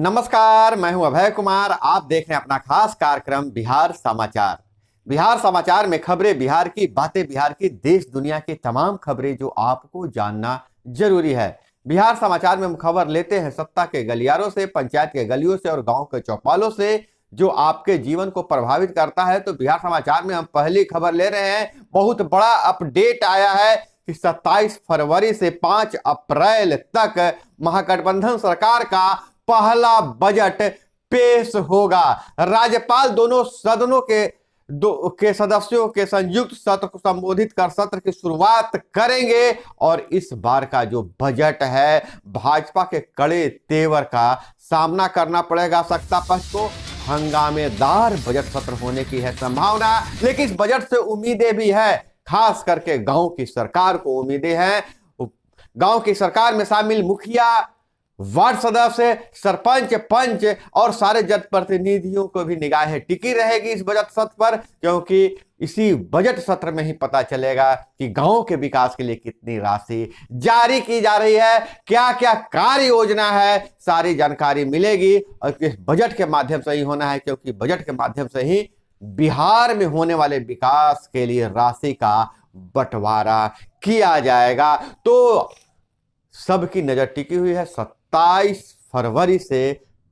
नमस्कार, मैं हूं अभय कुमार। आप देख रहे हैं अपना खास कार्यक्रम बिहार समाचार। बिहार समाचार में खबरें बिहार की, बातें बिहार की, देश दुनिया की तमाम खबरें जो आपको जानना जरूरी है। बिहार समाचार में हम खबर लेते हैं सत्ता के गलियारों से, पंचायत के गलियों से और गांव के चौपालों से, जो आपके जीवन को प्रभावित करता है। तो बिहार समाचार में हम पहली खबर ले रहे हैं। बहुत बड़ा अपडेट आया है कि 27 फरवरी से 5 अप्रैल तक महागठबंधन सरकार का पहला बजट पेश होगा। राज्यपाल दोनों सदनों के सदस्यों के संयुक्त सत्र को संबोधित कर सत्र की शुरुआत करेंगे और इस बार का जो बजट है, भाजपा के कड़े तेवर का सामना करना पड़ेगा सत्ता पक्ष को। हंगामेदार बजट सत्र होने की है संभावना, लेकिन इस बजट से उम्मीदें भी है, खास करके गांव की सरकार को उम्मीदें हैं। गांव की सरकार में शामिल मुखिया, वार्ड सदस्य, सरपंच, पंच और सारे जनप्रतिनिधियों को भी निगाहें टिकी रहेगी इस बजट सत्र पर, क्योंकि इसी बजट सत्र में ही पता चलेगा कि गांव के विकास के लिए कितनी राशि जारी की जा रही है, क्या क्या कार्य योजना है, सारी जानकारी मिलेगी। और इस बजट के माध्यम से ही होना है, क्योंकि बजट के माध्यम से ही बिहार में होने वाले विकास के लिए राशि का बंटवारा किया जाएगा। तो सबकी नजर टिकी हुई है 27 फरवरी से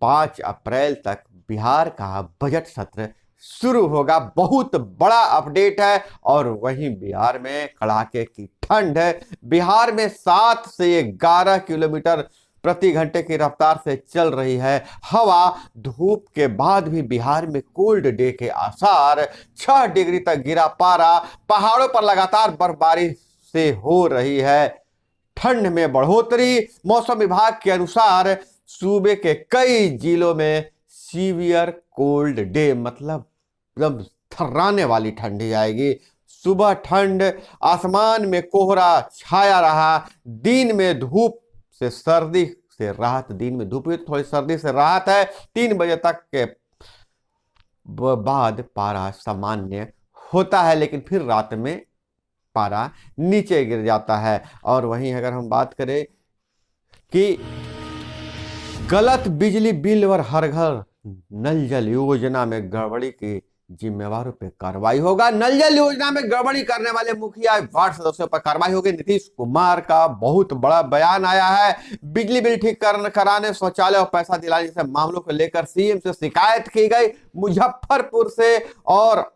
5 अप्रैल तक बिहार का बजट सत्र शुरू होगा। बहुत बड़ा अपडेट है। और वहीं बिहार में कड़ाके की ठंड है। बिहार में 7 से 11 किलोमीटर प्रति घंटे की रफ्तार से चल रही है हवा। धूप के बाद भी बिहार में कोल्ड डे के आसार। 6 डिग्री तक गिरा पारा। पहाड़ों पर लगातार बर्फबारी से हो रही है ठंड में बढ़ोतरी। मौसम विभाग के अनुसार सूबे के कई जिलों में सीवियर कोल्ड डे, मतलब थर्राने वाली ठंडी आएगी। सुबह ठंड, आसमान में कोहरा छाया रहा। दिन में धूप से सर्दी से राहत, दिन में धूप थोड़ी सर्दी से राहत है। 3 बजे तक के बाद पारा सामान्य होता है, लेकिन फिर रात में पारा नीचे गिर जाता है। और वहीं अगर हम बात करें कि गलत बिजली बिल और हर घर नल जल योजना में गड़बड़ी की जिम्मेवारों पर कार्रवाई होगा। नल जल योजना में गड़बड़ी करने वाले मुखिया, वार्ड सदस्यों पर कार्रवाई होगी। नीतीश कुमार का बहुत बड़ा बयान आया है। बिजली बिल ठीक कराने, शौचालय और पैसा दिलाने जैसे मामलों को लेकर सीएम से शिकायत की गई मुजफ्फरपुर से, और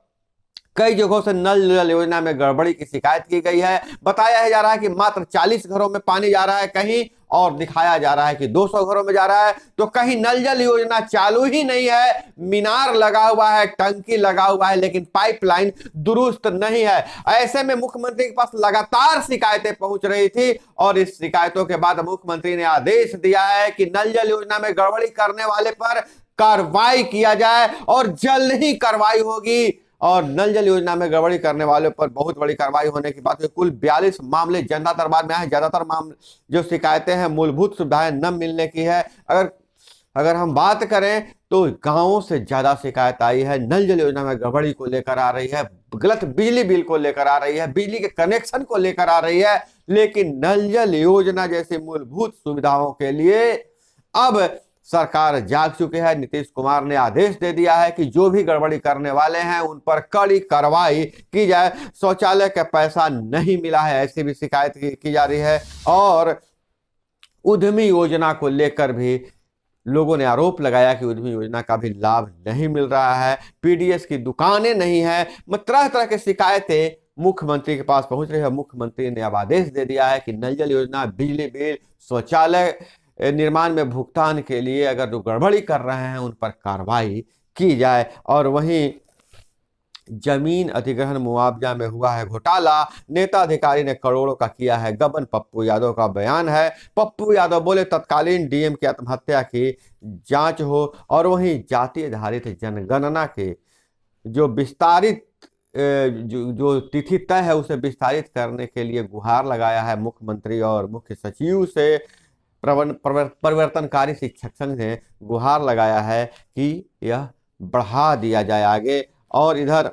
कई जगहों से नल जल योजना में गड़बड़ी की शिकायत की गई है। बताया जा रहा है कि मात्र 40 घरों में पानी जा रहा है कहीं, और दिखाया जा रहा है कि 200 घरों में जा रहा है। तो कहीं नल जल योजना चालू ही नहीं है, मीनार लगा हुआ है, टंकी लगा हुआ है, लेकिन पाइपलाइन दुरुस्त नहीं है। ऐसे में मुख्यमंत्री के पास लगातार शिकायतें पहुंच रही थी, और इस शिकायतों के बाद मुख्यमंत्री ने आदेश दिया है कि नल जल योजना में गड़बड़ी करने वाले पर कार्रवाई किया जाए, और जल्द ही कार्रवाई होगी। और नल जल योजना में गड़बड़ी करने वालों पर बहुत बड़ी कार्रवाई होने की बात है। कुल 42 मामले जनता दरबार में आए। ज्यादातर मामले जो शिकायतें हैं मूलभूत सुविधाएं न मिलने की है। अगर हम बात करें तो गांवों से ज्यादा शिकायत आई है नल जल योजना में गड़बड़ी को लेकर आ रही है, गलत बिजली बिल को लेकर आ रही है, बिजली के कनेक्शन को लेकर आ रही है। लेकिन नल जल योजना जैसी मूलभूत सुविधाओं के लिए अब सरकार जाग चुकी है। नीतीश कुमार ने आदेश दे दिया है कि जो भी गड़बड़ी करने वाले हैं उन पर कड़ी कार्रवाई की जाए। शौचालय का पैसा नहीं मिला है, ऐसी भी शिकायत की जा रही है। और उद्यमी योजना को लेकर भी लोगों ने आरोप लगाया कि उद्यमी योजना का भी लाभ नहीं मिल रहा है, पीडीएस की दुकानें नहीं है। तरह तरह की शिकायतें मुख्यमंत्री के पास पहुंच रही है। मुख्यमंत्री ने अब आदेश दे दिया है कि नल जल योजना, बिजली बिल, शौचालय निर्माण में भुगतान के लिए अगर जो गड़बड़ी कर रहे हैं उन पर कार्रवाई की जाए। और वहीं जमीन अधिग्रहण मुआवजा में हुआ है घोटाला, नेता अधिकारी ने करोड़ों का किया है गबन, पप्पू यादव का बयान है। पप्पू यादव बोले तत्कालीन डीएम की आत्महत्या की जांच हो। और वहीं जाति आधारित जनगणना के जो विस्तारित जो तिथि तय है उसे विस्तारित करने के लिए गुहार लगाया है मुख्यमंत्री और मुख्य सचिव से। परिवर्तनकारी शिक्षक संघ ने गुहार लगाया है कि यह बढ़ा दिया जाए आगे। और इधर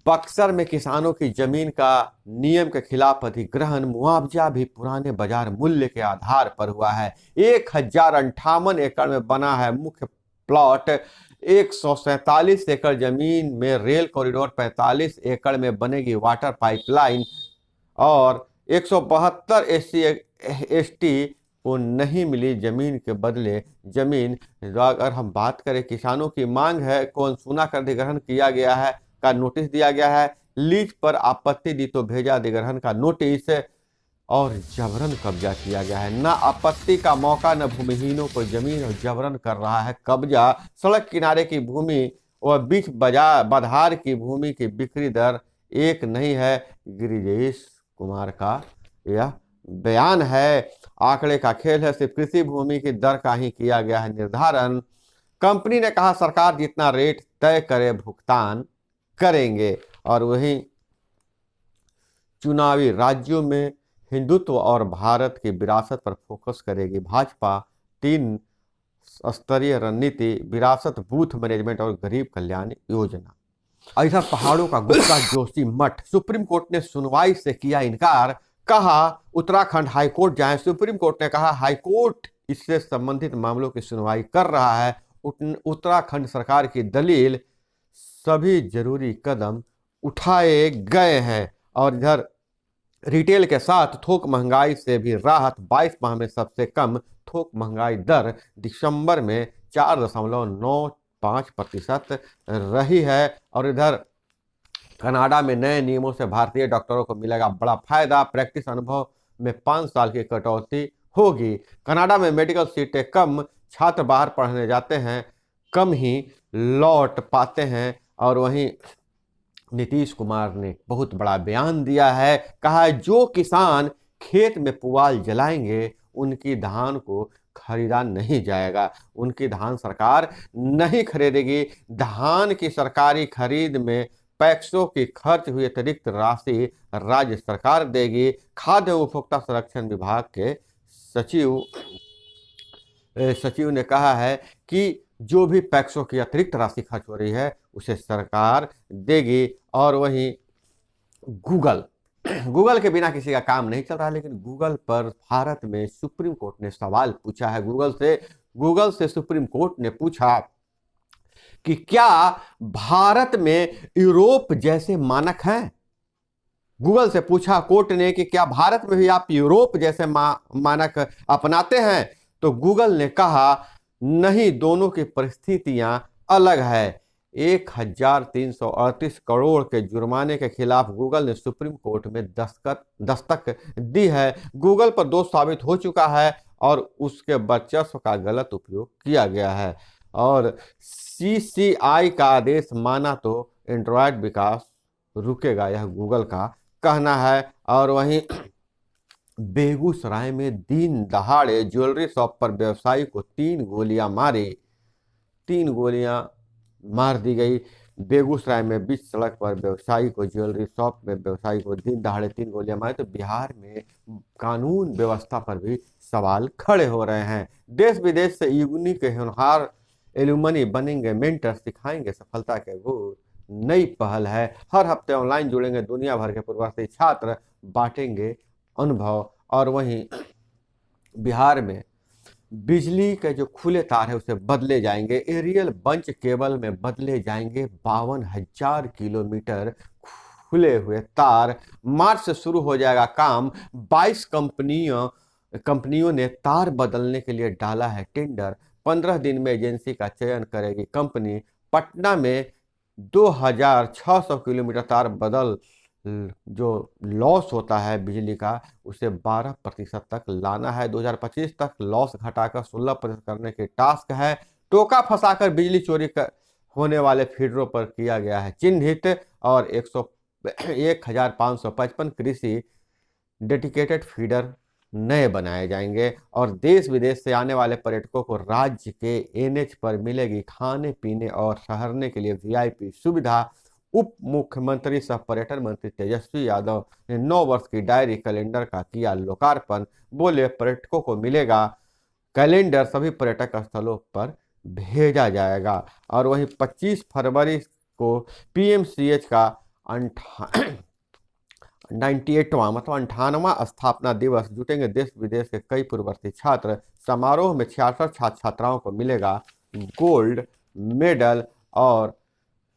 बक्सर में किसानों की जमीन का नियम के खिलाफ अधिग्रहण, मुआवजा भी पुराने बाजार मूल्य के आधार पर हुआ है। 1058 एकड़ में बना है मुख्य प्लॉट, 147 एकड़ जमीन में रेल कॉरिडोर, 45 एकड़ में बनेगी वाटर पाइपलाइन और 172 SC/ST को नहीं मिली जमीन के बदले जमीन। अगर हम बात करें किसानों की मांग है, कौन सुना कर अधिग्रहण किया गया है का नोटिस दिया गया है, लीज पर आपत्ति दी तो भेजा अधिग्रहण का नोटिस और जबरन कब्जा किया गया है। न आपत्ति का मौका न भूमिहीनों को जमीन और जबरन कर रहा है कब्जा। सड़क किनारे की भूमि और बीच बाजार की भूमि की बिक्री दर एक नहीं है, गिरिजेश कुमार का यह बयान है। आंकड़े का खेल है, सिर्फ कृषि भूमि की दर का ही किया गया है निर्धारण। कंपनी ने कहा सरकार जितना रेट तय करे भुगतान करेंगे। और वहीं चुनावी राज्यों में हिंदुत्व और भारत की विरासत पर फोकस करेगी भाजपा। 3 स्तरीय रणनीति, विरासत, बूथ मैनेजमेंट और गरीब कल्याण योजना। इधर पहाड़ों का गुप्ता जोशी मठ, सुप्रीम कोर्ट ने सुनवाई से किया इनकार, कहा उत्तराखंड हाईकोर्ट जाएं। सुप्रीम कोर्ट ने कहा हाईकोर्ट इससे संबंधित मामलों की सुनवाई कर रहा है। उत्तराखंड सरकार की दलील, सभी जरूरी कदम उठाए गए हैं। और इधर रिटेल के साथ थोक महंगाई से भी राहत, 22 माह में सबसे कम थोक महंगाई दर दिसंबर में 4.95% रही है। और इधर कनाडा में नए नियमों से भारतीय डॉक्टरों को मिलेगा बड़ा फायदा, प्रैक्टिस अनुभव में 5 साल की कटौती होगी। कनाडा में मेडिकल सीटें कम, छात्र बाहर पढ़ने जाते हैं, कम ही लौट पाते हैं। और वहीं नीतीश कुमार ने बहुत बड़ा बयान दिया है, कहा है जो किसान खेत में पुआल जलाएंगे उनकी धान को खरीदा नहीं जाएगा, उनकी धान सरकार नहीं खरीदेगी। धान की सरकारी खरीद में पैक्सों की खर्च हुई अतिरिक्त राशि राज्य सरकार देगी। खाद्य उपभोक्ता संरक्षण विभाग के सचिव ने कहा है कि जो भी पैक्सों की अतिरिक्त राशि खर्च हो रही है उसे सरकार देगी। और वहीं गूगल के बिना किसी का काम नहीं चल रहा, लेकिन गूगल पर भारत में सुप्रीम कोर्ट ने सवाल पूछा है। गूगल से सुप्रीम कोर्ट ने पूछा कि क्या भारत में यूरोप जैसे मानक हैं। गूगल से पूछा कोर्ट ने कि क्या भारत में भी आप यूरोप जैसे मानक अपनाते हैं, तो गूगल ने कहा नहीं, दोनों की परिस्थितियां अलग है। 1338 करोड़ के जुर्माने के खिलाफ गूगल ने सुप्रीम कोर्ट में दस्तक दी है। गूगल पर दोष साबित हो चुका है और उसके वर्चस्व का गलत उपयोग किया गया है। और CCI का आदेश माना तो एंड्रॉयड विकास रुकेगा, यह गूगल का कहना है। और वहीं बेगूसराय में दिन दहाड़े ज्वेलरी शॉप पर व्यवसायी को 3 गोलियां मारी, 3 गोलियां मार दी गई। बेगूसराय में बीच सड़क पर व्यवसायी को, ज्वेलरी शॉप में व्यवसायी को दिन दहाड़े 3 गोलियां मारी। तो बिहार में कानून व्यवस्था पर भी सवाल खड़े हो रहे हैं। देश विदेश से यूनी के होनहार एलुमनी बनेंगे मेंटर, सिखाएंगे सफलता के गुर, नई पहल है। हर हफ्ते ऑनलाइन जुड़ेंगे दुनिया भर के पूर्ववर्ती छात्र, बांटेंगे अनुभव। और वहीं बिहार में बिजली के जो खुले तार है उसे बदले जाएंगे, एरियल बंच केबल में बदले जाएंगे 52,000 किलोमीटर खुले हुए तार। मार्च से शुरू हो जाएगा काम। 22 कंपनियों ने तार बदलने के लिए डाला है टेंडर। 15 दिन में एजेंसी का चयन करेगी कंपनी। पटना में 2,600 किलोमीटर तार बदल जो लॉस होता है बिजली का उसे 12% तक लाना है। 2025 तक लॉस घटाकर 16% करने के टास्क है। टोका फंसाकर बिजली चोरी होने वाले फीडरों पर किया गया है चिन्हित। और 1,555 कृषि डेडिकेटेड फीडर नए बनाए जाएंगे। और देश विदेश से आने वाले पर्यटकों को राज्य के NH पर मिलेगी खाने पीने और ठहरने के लिए VIP सुविधा। उप मुख्यमंत्री सह पर्यटन मंत्री तेजस्वी यादव ने 9 वर्ष की डायरी कैलेंडर का किया लोकार्पण। बोले पर्यटकों को मिलेगा कैलेंडर, सभी पर्यटक स्थलों पर भेजा जाएगा। और वहीं 25 फरवरी को PMCH का 98वां मतलब 98वां स्थापना दिवस जुटेंगे देश विदेश के कई पूर्ववर्ती छात्र। समारोह में 66 छात्र छात्राओं को मिलेगा गोल्ड मेडल। और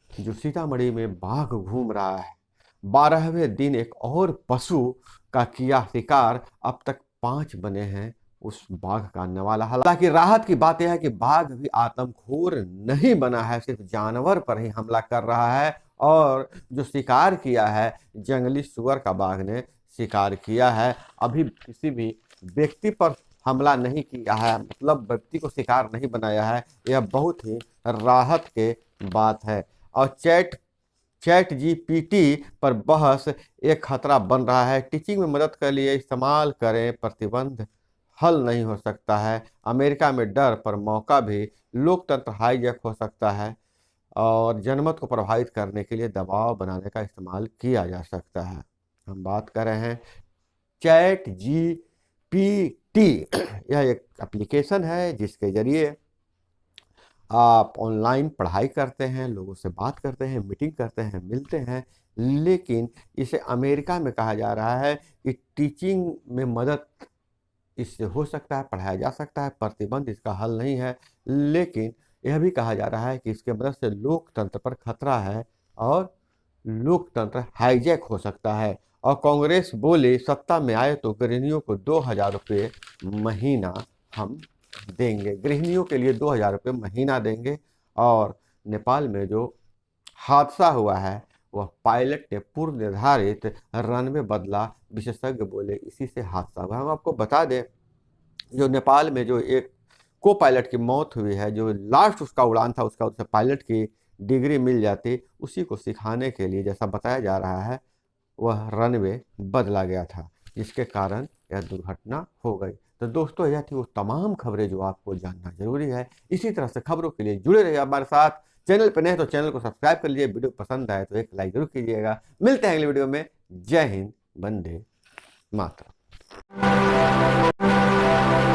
जो सीतामढ़ी में बाघ घूम रहा है, 12वें दिन एक और पशु का किया शिकार, अब तक 5 बने हैं उस बाघ का नवाला। हालांकि राहत की बात यह है कि बाघ भी आदमखोर नहीं बना है, सिर्फ जानवर पर ही हमला कर रहा है। और जो शिकार किया है जंगली सुअर का बाघ ने शिकार किया है, अभी किसी भी व्यक्ति पर हमला नहीं किया है, मतलब व्यक्ति को शिकार नहीं बनाया है। यह बहुत ही राहत के बात है। और चैट जीपीटी पर बहस एक खतरा बन रहा है। टीचिंग में मदद के लिए इस्तेमाल करें, प्रतिबंध हल नहीं हो सकता है। अमेरिका में डर पर मौका भी, लोकतंत्र हाईजैक हो सकता है और जनमत को प्रभावित करने के लिए दबाव बनाने का इस्तेमाल किया जा सकता है। हम बात कर रहे हैं चैट जीपीटी। यह एक एप्लीकेशन है जिसके जरिए आप ऑनलाइन पढ़ाई करते हैं, लोगों से बात करते हैं, मीटिंग करते हैं, मिलते हैं। लेकिन इसे अमेरिका में कहा जा रहा है कि टीचिंग में मदद इससे हो सकता है, पढ़ाया जा सकता है, प्रतिबंध इसका हल नहीं है। लेकिन यह भी कहा जा रहा है कि इसके मदद से लोकतंत्र पर खतरा है और लोकतंत्र हाईजैक हो सकता है। और कांग्रेस बोले सत्ता में आए तो गृहिणियों को 2000 रुपये महीना हम देंगे, गृहिणियों के लिए 2000 रुपये महीना देंगे। और नेपाल में जो हादसा हुआ है वह पायलट ने पूर्व निर्धारित रनवे बदला, विशेषज्ञ बोले इसी से हादसा हुआ। हम आपको बता दें, जो नेपाल में जो एक को पायलट की मौत हुई है, जो लास्ट उसका उड़ान था, उसका उसे पायलट की डिग्री मिल जाती, उसी को सिखाने के लिए जैसा बताया जा रहा है वह रनवे बदला गया था, जिसके कारण यह दुर्घटना हो गई। तो दोस्तों यह थी वो तमाम खबरें जो आपको जानना जरूरी है। इसी तरह से खबरों के लिए जुड़े रहिए हमारे साथ। चैनल पर नए तो चैनल को सब्सक्राइब कर लीजिए, वीडियो पसंद आए तो एक लाइक जरूर कीजिएगा। मिलते हैं अगले वीडियो में। जय हिंद, वंदे मातरम।